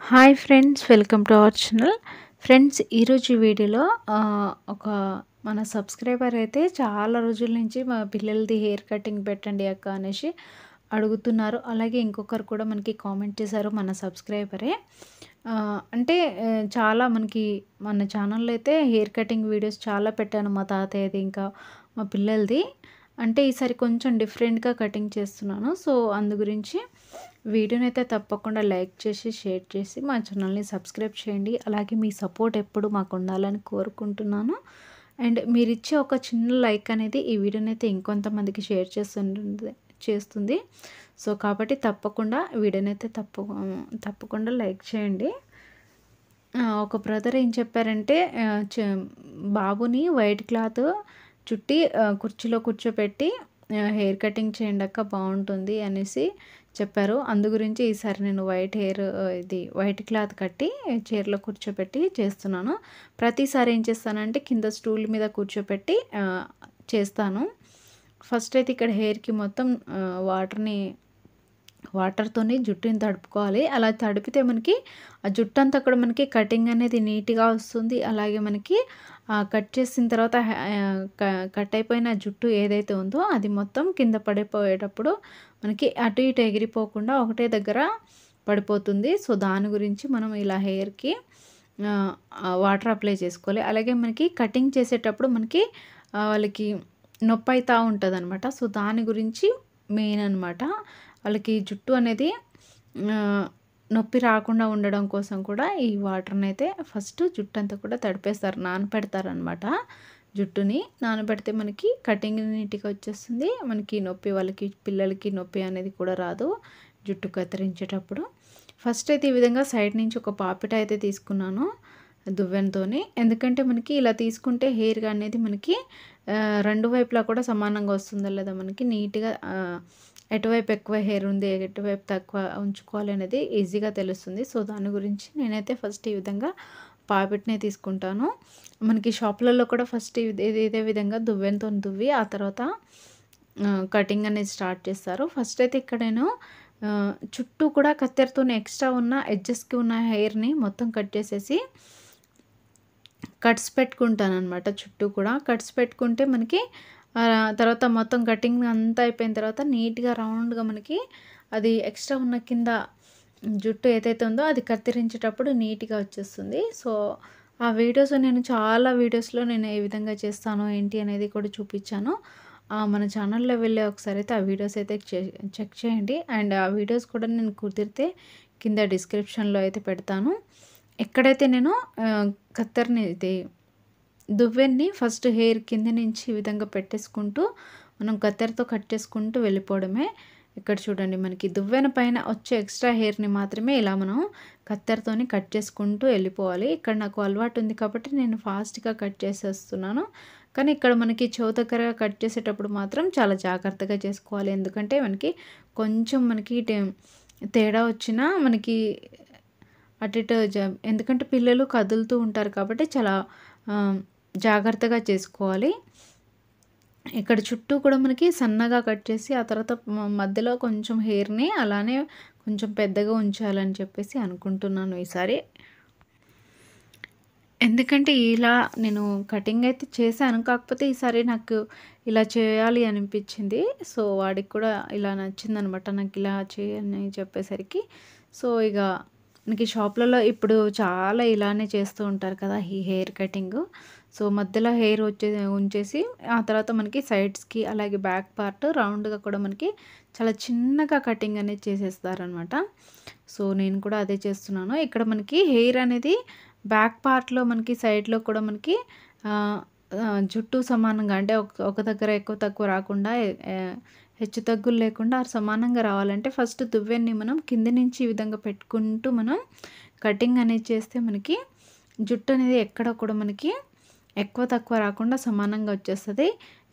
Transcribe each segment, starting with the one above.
Hi friends, welcome to our channel. Friends, ఈరోజు వీడియోలో ఒక మన సబ్స్క్రైబర్ అయితే చాలా రోజుల నుంచి మా పిల్లలది హెయిర్ కటింగ్ పెట్టండి అక్క అనేసి అడుగుతున్నారు. అలాగే ఇంకొకరు కూడా మనకి కామెంట్ చేశారు, మన సబ్స్క్రైబరే. అంటే చాలా మనకి మన ఛానల్లో అయితే హెయిర్ కటింగ్ వీడియోస్ చాలా పెట్టాను, మా తాతయ్యది ఇంకా మా పిల్లలది. అంటే ఈసారి కొంచెం డిఫరెంట్గా కటింగ్ చేస్తున్నాను. సో అందు గురించి వీడియోని అయితే తప్పకుండా లైక్ చేసి షేర్ చేసి మా ఛానల్ని సబ్స్క్రైబ్ చేయండి. అలాగే మీ సపోర్ట్ ఎప్పుడు మాకు ఉండాలని కోరుకుంటున్నాను. అండ్ మీరు ఇచ్చే ఒక చిన్న లైక్ అనేది ఈ వీడియోని అయితే ఇంకొంతమందికి షేర్ చేస్తుంది. సో కాబట్టి తప్పకుండా వీడియోని అయితే తప్పకుండా లైక్ చేయండి. ఒక బ్రదర్ ఏం చెప్పారంటే, బాబుని వైట్ క్లాత్ చుట్టి కుర్చీలో కూర్చోపెట్టి హెయిర్ కటింగ్ చేయండి అక్క, బాగుంటుంది అనేసి చెప్పారు. అందు గురించి ఈసారి నేను వైట్ క్లాత్ కట్టి చైర్లో కూర్చోపెట్టి చేస్తున్నాను. ప్రతిసారి ఏం చేస్తానంటే కింద స్టూల్ మీద కూర్చోపెట్టి చేస్తాను. ఫస్ట్ అయితే ఇక్కడ హెయిర్కి మొత్తం వాటర్తోని జుట్టుని తడుపుకోవాలి. అలా తడిపితే మనకి ఆ జుట్టు అంతా కూడా మనకి కటింగ్ అనేది నీట్గా వస్తుంది. అలాగే మనకి కట్ చేసిన తర్వాత కట్ అయిపోయిన జుట్టు ఏదైతే ఉందో అది మొత్తం కింద పడిపోయేటప్పుడు మనకి అటు ఇటు ఎగిరిపోకుండా ఒకటే దగ్గర పడిపోతుంది. సో దాని గురించి మనం ఇలా హెయిర్కి వాటర్ అప్లై చేసుకోవాలి. అలాగే మనకి కటింగ్ చేసేటప్పుడు మనకి వాళ్ళకి నొప్పి అవుతూ ఉంటుంది అనమాట. సో దాని గురించి మెయిన్ అనమాట. వాళ్ళకి జుట్టు అనేది నొప్పి రాకుండా ఉండడం కోసం కూడా ఈ వాటర్ని అయితే ఫస్ట్ జుట్టు అంతా కూడా తడిపేస్తారు, నానపెడతారనమాట. జుట్టుని నానబెడితే మనకి కటింగ్ నీట్గా వచ్చేస్తుంది. మనకి నొప్పి, వాళ్ళకి పిల్లలకి నొప్పి అనేది కూడా రాదు జుట్టు కత్తిరించేటప్పుడు. ఫస్ట్ అయితే ఈ విధంగా సైడ్ నుంచి ఒక పాపిట అయితే తీసుకున్నాను దువ్వెనతోని. ఎందుకంటే మనకి ఇలా తీసుకుంటే హెయిర్ అనేది మనకి రెండు వైపులా కూడా సమానంగా వస్తుందా లేదా, మనకి నీట్గా ఎటువైపు ఎక్కువ హెయిర్ ఉంది, ఎటువైపు తక్కువ ఉంచుకోవాలి అనేది ఈజీగా తెలుస్తుంది. సో దాని గురించి నేనైతే ఫస్ట్ ఈ విధంగా పాపిట్నే తీసుకుంటాను. మనకి షాపులలో కూడా ఫస్ట్ ఇదే విధంగా దువ్వెనతో దువ్వి ఆ తర్వాత కటింగ్ అనేది స్టార్ట్ చేస్తారు. ఫస్ట్ అయితే ఇక్కడ నేను చుట్టూ కూడా కత్తెరతో ఎక్స్ట్రా ఉన్న ఎడ్జెస్కి ఉన్న హెయిర్ని మొత్తం కట్ చేసేసి కట్స్ పెట్టుకుంటాను అనమాట. చుట్టూ కూడా కట్స్ పెట్టుకుంటే మనకి తర్వాత మొత్తం కటింగ్ అంతా అయిపోయిన తర్వాత నీట్గా రౌండ్గా మనకి అది ఎక్స్ట్రా ఉన్న కింద జుట్టు ఏదైతే ఉందో అది కత్తిరించేటప్పుడు నీట్గా వచ్చేస్తుంది. సో ఆ వీడియోస్ నేను చాలా వీడియోస్లో నేను ఏ విధంగా చేస్తానో ఏంటి అనేది కూడా చూపించాను. మన ఛానల్లో వెళ్ళి ఒకసారి అయితే ఆ వీడియోస్ అయితే చెక్ చేయండి. అండ్ ఆ వీడియోస్ కూడా నేను కుదిరితే కింద డిస్క్రిప్షన్లో అయితే పెడతాను. ఎక్కడైతే నేను కత్తెరని దువ్వెన్ని ఫస్ట్ హెయిర్ కింద నుంచి ఈ విధంగా పెట్టేసుకుంటూ మనం కత్తెరతో కట్ చేసుకుంటూ వెళ్ళిపోవడమే. ఇక్కడ చూడండి, మనకి దువ్వెన పైన వచ్చే ఎక్స్ట్రా హెయిర్ని మాత్రమే ఇలా మనం కత్తెరతోని కట్ చేసుకుంటూ వెళ్ళిపోవాలి. ఇక్కడ నాకు అలవాటు ఉంది కాబట్టి నేను ఫాస్ట్గా కట్ చేసేస్తున్నాను. కానీ ఇక్కడ మనకి చెవు దగ్గర కట్ చేసేటప్పుడు మాత్రం చాలా జాగ్రత్తగా చేసుకోవాలి. ఎందుకంటే మనకి కొంచెం మనకి తేడా వచ్చినా మనకి అటు ఇటు ఎందుకంటే పిల్లలు కదులుతూ ఉంటారు కాబట్టి చాలా జాగ్రత్తగా చేసుకోవాలి. ఇక్కడ చుట్టూ కూడా మనకి సన్నగా కట్ చేసి ఆ తర్వాత మధ్యలో కొంచెం హెయిర్ని అలానే కొంచెం పెద్దగా ఉంచాలని చెప్పేసి అనుకుంటున్నాను ఈసారి. ఎందుకంటే ఇలా నేను కటింగ్ అయితే చేశాను, కాకపోతే ఈసారి నాకు ఇలా చేయాలి అనిపించింది. సో వాడికి కూడా ఇలా నచ్చిందనమాట, నాకు ఇలా చేయని చెప్పేసరికి. సో ఇక మనకి షాప్లలో ఇప్పుడు చాలా ఇలానే చేస్తూ ఉంటారు కదా ఈ హెయిర్ కటింగ్. సో మధ్యలో హెయిర్ ఉంచేసి ఆ తర్వాత మనకి సైడ్స్కి అలాగే బ్యాక్ పార్ట్ రౌండ్గా కూడా మనకి చాలా చిన్నగా కటింగ్ అనేది చేసేస్తారనమాట. సో నేను కూడా అదే చేస్తున్నాను. ఇక్కడ మనకి హెయిర్ అనేది బ్యాక్ పార్ట్లో మనకి సైడ్లో కూడా మనకి జుట్టు సమానంగా, అంటే ఒక దగ్గర ఎక్కువ తక్కువ రాకుండా హెచ్చు తగ్గులు లేకుండా సమానంగా రావాలంటే ఫస్ట్ దువ్వెన్ని మనం కింద నుంచి ఈ విధంగా పెట్టుకుంటూ మనం కటింగ్ అనేది చేస్తే మనకి జుట్టు అనేది ఎక్కడ కూడా మనకి ఎక్కువ తక్కువ రాకుండా సమానంగా వచ్చేస్తుంది.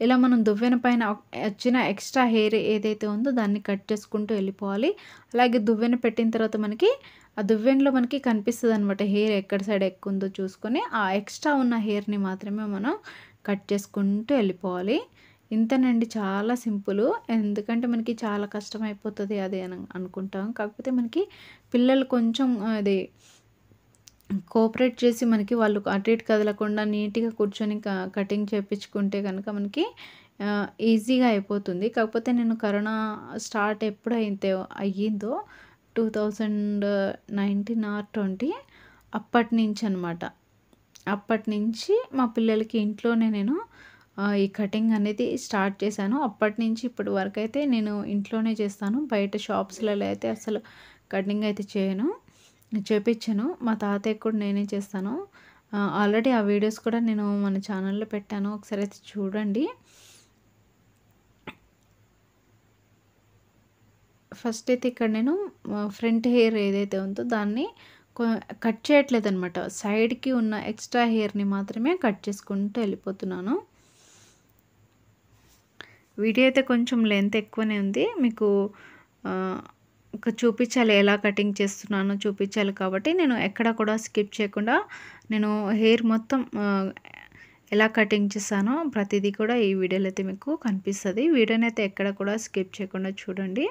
ఇలా మనం దువ్వెన పైన వచ్చిన ఎక్స్ట్రా హెయిర్ ఏదైతే ఉందో దాన్ని కట్ చేసుకుంటూ వెళ్ళిపోవాలి. అలాగే దువ్వెన పెట్టిన తర్వాత మనకి ఆ దువ్వెనలో మనకి కనిపిస్తుంది అనమాట, హెయిర్ ఎక్కడ సైడ్ ఎక్కువ ఉందో చూసుకొని ఆ ఎక్స్ట్రా ఉన్న హెయిర్ని మాత్రమే మనం కట్ చేసుకుంటూ వెళ్ళిపోవాలి. ఇంతేనండి, చాలా సింపులు. ఎందుకంటే మనకి చాలా కష్టమైపోతది అది అని అనుకుంటాం. కాకపోతే మనకి పిల్లలు కొంచెం అది కోఆపరేట్ చేసి మనకి వాళ్ళు అటు ఇటు కదలకుండా నీట్‌గా కూర్చొని కటింగ్ చేపించుకుంటే గనక మనకి ఈజీగా అయిపోతుంది. కాకపోతే నేను కరోనా స్టార్ట్ ఎప్పుడైతే అయ్యిందో 2019 ఆర్ 20 అప్పటినుంచనమాట. అప్పటినుంచి మా పిల్లలకి ఇంట్లోనే నేను ఈ కటింగ్ అనేది స్టార్ట్ చేశాను. అప్పటినుంచి ఇప్పటి వరకైతే నేను ఇంట్లోనే చేస్తాను. బయట షాప్స్‌లలో అయితే అసలు కటింగ్ అయితే చేయను. చేపిచ్చను. మా తాతయ్యకి కూడా నేనే చేస్తాను. ఆల్రెడీ ఆ వీడియోస్ కూడా నేను మన ఛానల్‌లో పెట్టాను. ఒకసారి అయితే చూడండి. ఫస్ట్ అయితే ఇక్కడ నేను ఫ్రంట్ హెయిర్ ఏదైతే ఉందో దాన్ని కొ కట్ చేయట్లేదనమాట. సైడ్‌కి ఉన్న ఎక్స్‌ట్రా హెయిర్‌ని మాత్రమే కట్ చేసుకుంటూ వెళ్ళిపోతున్నాను. వీడియో అయితే కొంచెం లెంత్ ఎక్కువనే ఉంది. మీకు చూపించాలి, ఎలా కటింగ్ చేస్తున్నానో చూపించాలి కాబట్టి నేను ఎక్కడ కూడా స్కిప్ చేయకుండా నేను హెయిర్ మొత్తం ఎలా కటింగ్ చేశానో ప్రతిదీ కూడా ఈ వీడియోలో అయితే మీకు కనిపిస్తది. వీడియోని అయితే ఎక్కడ కూడా స్కిప్ చేయకుండా చూడండి.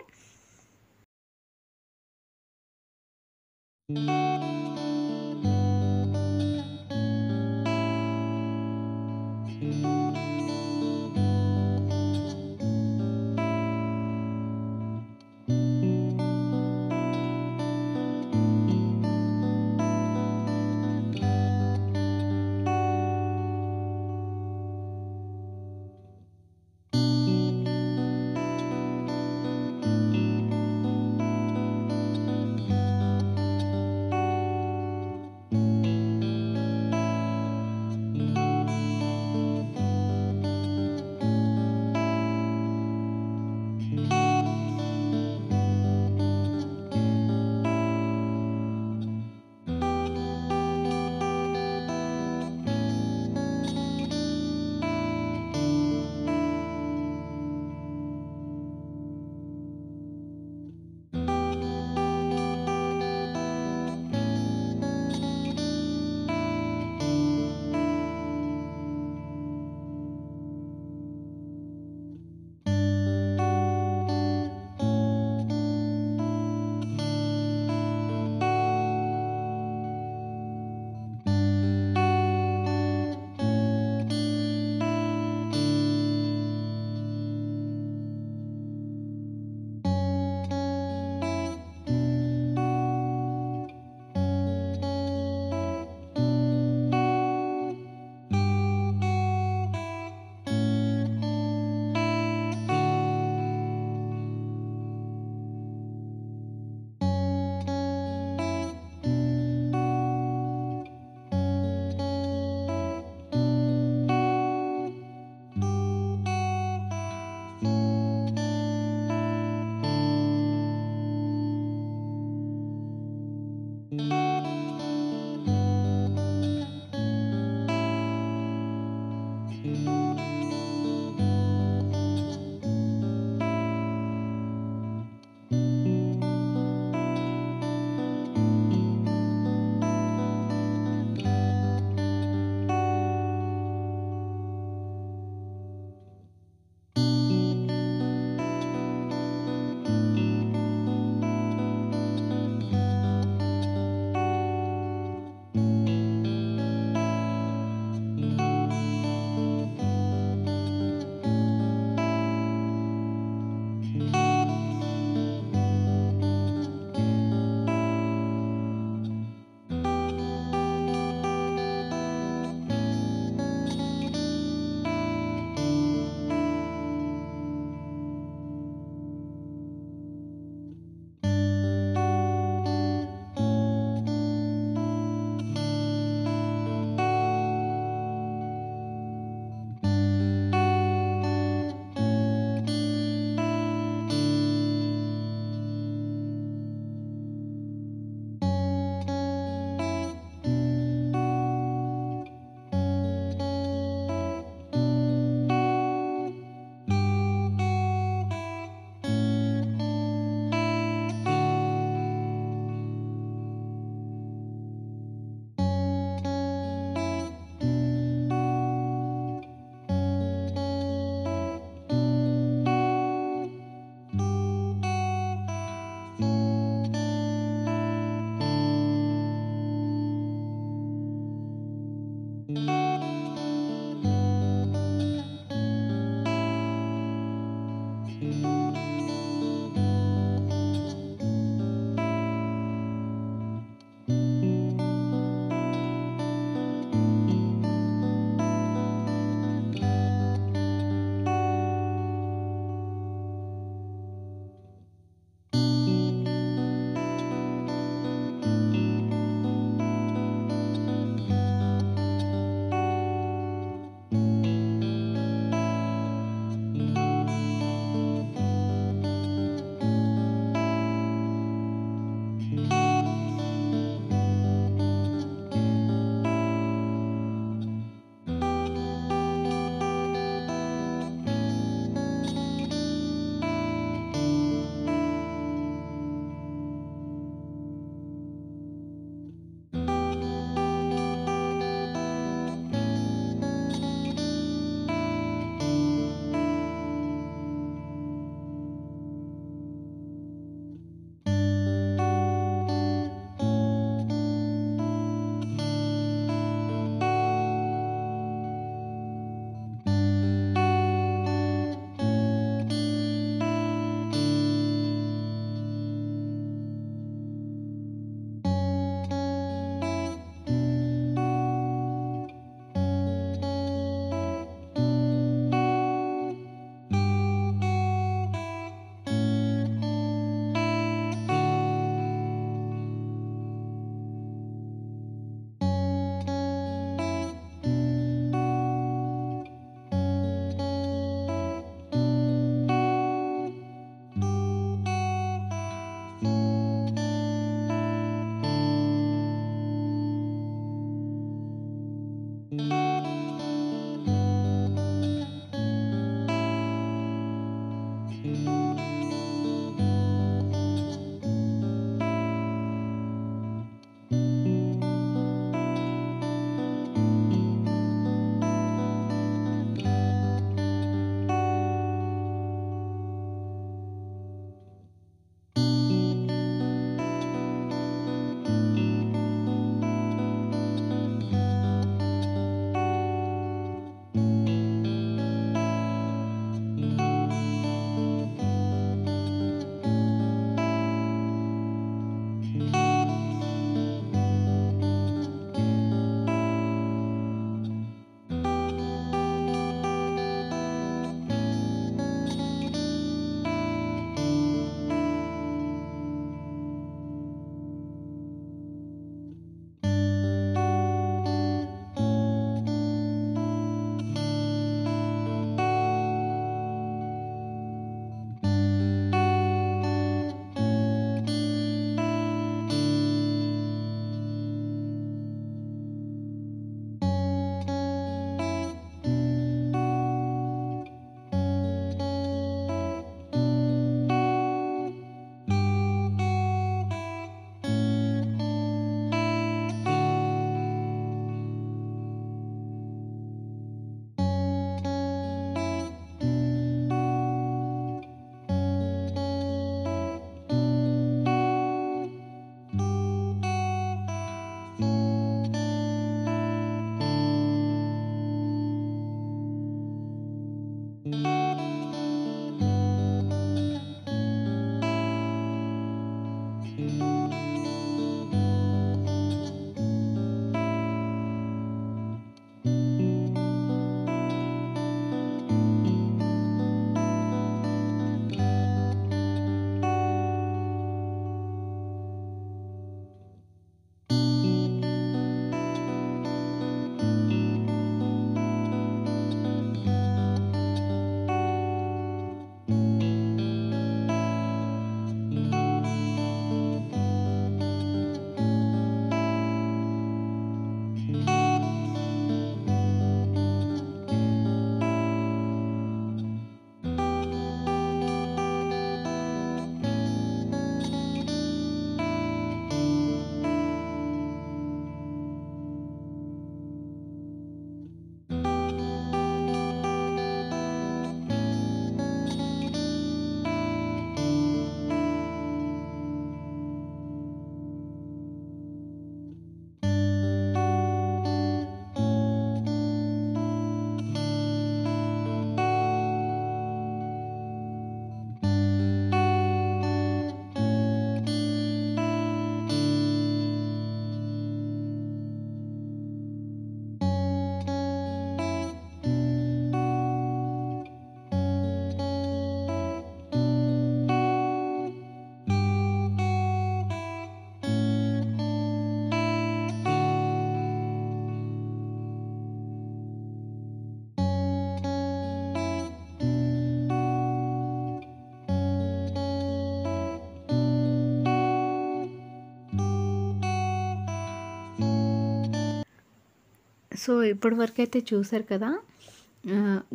సో ఇప్పటి వరకైతే చూసారు కదా,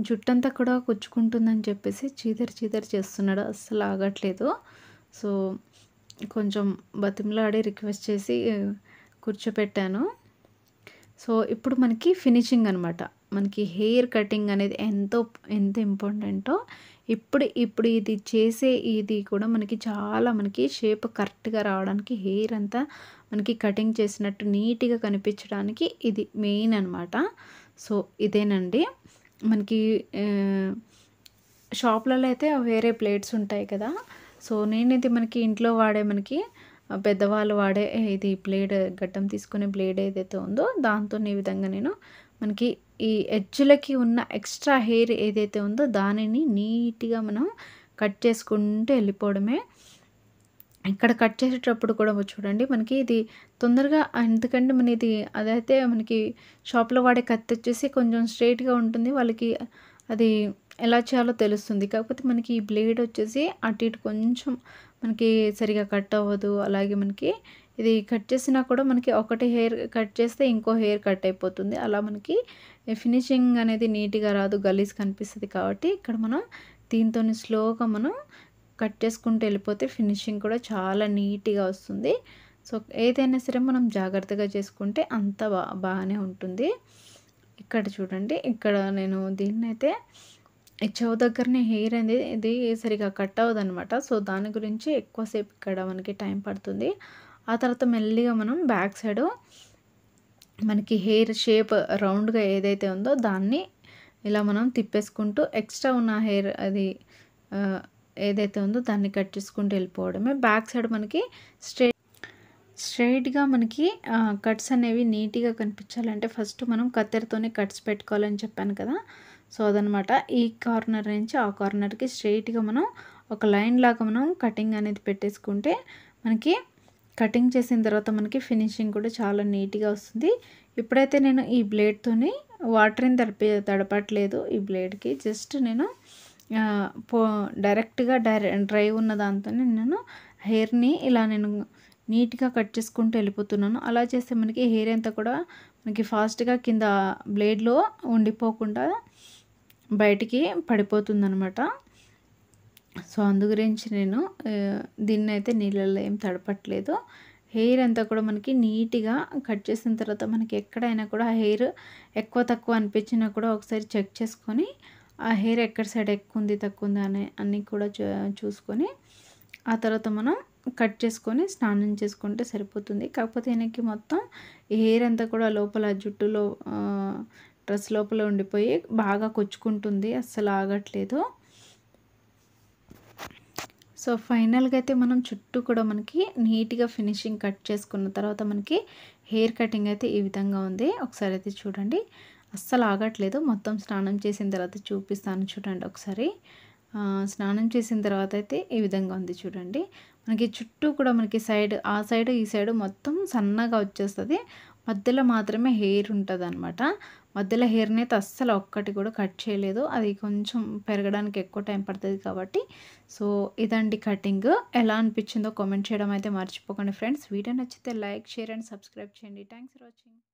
జుట్టంతా కూడా కుచ్చుకుంటుందని చెప్పేసి చీదర చేస్తున్నాడు. అస్సలు ఆగట్లేదు. సో కొంచెం బతిమలాడి రిక్వెస్ట్ చేసి కూర్చోపెట్టాను. సో ఇప్పుడు మనకి ఫినిషింగ్ అనమాట. మనకి హెయిర్ కటింగ్ అనేది ఎంత ఇంపార్టెంటో ఇప్పుడు ఇది చేసే ఇది కూడా మనకి షేప్ కరెక్ట్‌గా రావడానికి, హెయిర్ అంతా మనకి కటింగ్ చేసినట్టు నీట్‌గా కనిపించడానికి ఇది మెయిన్ అనమాట. సో ఇదేనండి. మనకి షాప్‌లలో అయితే వేరే ప్లేట్స్ ఉంటాయి కదా! సో నేనైతే మనకి ఇంట్లో వాడే పెద్దవాళ్ళు వాడే ఇది బ్లేడ్, గడ్డం తీసుకునే బ్లేడ్ ఏదైతే ఉందో దాంతోనే ఈ విధంగా నేను మనకి ఈ ఎడ్జ్‌లకి ఉన్న ఎక్స్ట్రా హెయిర్ ఏదైతే ఉందో దానిని నీట్‌గా మనం కట్ చేసుకుంటూ వెళ్ళిపోవడమే. ఇక్కడ కట్ చేసేటప్పుడు కూడా చూడండి, మనకి ఇది తొందరగా, ఎందుకంటే అదైతే మనకి షాప్‌లో వాడే కత్తి వచ్చేసి కొంచెం స్ట్రెయిట్‌గా ఉంటుంది. వాళ్ళకి అది ఎలా చేయాలో తెలుస్తుంది. కాకపోతే మనకి ఈ బ్లేడ్ వచ్చేసి అటు ఇటు కొంచెం మనకి సరిగ్గా కట్ అవ్వదు. అలాగే మనకి ఇది కట్ చేసినా కూడా మనకి ఒకటి హెయిర్ కట్ చేస్తే ఇంకో హెయిర్ కట్ అయిపోతుంది. అలా మనకి ఫినిషింగ్ అనేది నీట్‌గా రాదు, గలీజ్ కనిపిస్తది. కాబట్టి ఇక్కడ మనం దీంతోని స్లోగా మనం కట్ చేసుకుంటూ వెళ్ళిపోతే ఫినిషింగ్ కూడా చాలా నీట్‌గా వస్తుంది. సో ఏదైనా సరే మనం జాగ్రత్తగా చేసుకుంటే అంత బాగానే ఉంటుంది. ఇక్కడ చూడండి, ఇక్కడ నేను దీన్నైతే ఈ చెవు దగ్గరనే హెయిర్ అనేది ఇది సరిగ్గా కట్ అవ్వదనమాట. సో దాని గురించి ఎక్కువసేపు ఇక్కడ మనకి టైం పడుతుంది. ఆ తర్వాత మెల్లిగా మనం బ్యాక్ సైడు మనకి హెయిర్ షేప్ రౌండ్‌గా ఏదైతే ఉందో దాన్ని ఇలా మనం తిప్పేసుకుంటూ ఎక్స్ట్రా ఉన్న హెయిర్ అది ఏదైతే ఉందో దాన్ని కట్ చేసుకుంటూ వెళ్ళిపోవడమే. బ్యాక్ సైడ్ మనకి స్ట్రెయిట్‌గా మనకి కట్స్ అనేవి నీట్‌గా కనిపించాలంటే ఫస్ట్ మనం కత్తెరతోనే కట్స్ పెట్టుకోవాలని చెప్పాను కదా! సో అదనమాట. ఈ కార్నర్ నుంచి ఆ కార్నర్‌కి స్ట్రెయిట్‌గా మనం ఒక లైన్ లాగా మనం కటింగ్ అనేది పెట్టేసుకుంటే మనకి కటింగ్ చేసిన తర్వాత మనకి ఫినిషింగ్ కూడా చాలా నీట్‌గా వస్తుంది. ఇప్పుడైతే నేను ఈ బ్లేడ్‌తోని వాటర్‌ని తడపట్లేదు ఈ బ్లేడ్‌కి. జస్ట్ నేను డైరెక్ట్‌గా డ్రై ఉన్న దాంతోనే నేను హెయిర్‌ని ఇలా నేను నీట్‌గా కట్ చేసుకుంటూ వెళ్ళిపోతున్నాను. అలా చేస్తే మనకి హెయిర్ అంతా కూడా మనకి ఫాస్ట్‌గా కింద బ్లేడ్‌లో ఉండిపోకుండా బయటికి పడిపోతుందనమాట. సో అందు గురించి నేను దీన్నైతే నీళ్ళల్లో ఏం తడపట్లేదు. హెయిర్ అంతా కూడా మనకి నీట్‌గా కట్ చేసిన తర్వాత మనకి ఎక్కడైనా కూడా హెయిర్ ఎక్కువ తక్కువ అనిపించినా కూడా ఒకసారి చెక్ చేసుకొని ఆ హెయిర్ ఎక్కడ సైడ్ ఎక్కువ ఉంది తక్కువ ఉంది అన్నీ కూడా చూసుకొని ఆ తర్వాత మనం కట్ చేసుకొని స్నానం చేసుకుంటే సరిపోతుంది. కాకపోతే ఈయనకి మొత్తం ఈ హెయిర్ అంతా కూడా లోపల జుట్టులో డ్రెస్ లోపల ఉండిపోయి బాగా కొచ్చుకుంటుంది, అస్సలు ఆగట్లేదు. సో ఫైనల్‌గా అయితే మనం చుట్టూ కూడా మనకి నీట్‌గా ఫినిషింగ్ కట్ చేసుకున్న తర్వాత మనకి హెయిర్ కటింగ్ అయితే ఈ విధంగా ఉంది. ఒకసారి అయితే చూడండి, అస్సలు ఆగట్లేదు. మొత్తం స్నానం చేసిన తర్వాత చూపిస్తాను చూడండి ఒకసారి. స్నానం చేసిన తర్వాత అయితే ఈ విధంగా ఉంది చూడండి. మనకి చుట్టూ కూడా మనకి ఆ సైడ్ ఈ సైడ్ మొత్తం సన్నగా వచ్చేస్తుంది. మధ్యలో మాత్రమే హెయిర్ ఉంటుందన్నమాట. మధ్యలో హెయిర్ని అయితే అస్సలు ఒక్కటి కూడా కట్ చేయలేదు. అది కొంచెం పెరగడానికి ఎక్కువ టైం పడుతుంది కాబట్టి. సో ఇదండి కటింగ్. ఎలా అనిపించిందో కామెంట్ చేయడం అయితే మర్చిపోకండి ఫ్రెండ్స్. వీడియో నచ్చితే లైక్, షేర్ అండ్ సబ్స్క్రైబ్ చేయండి. Thanks for watching.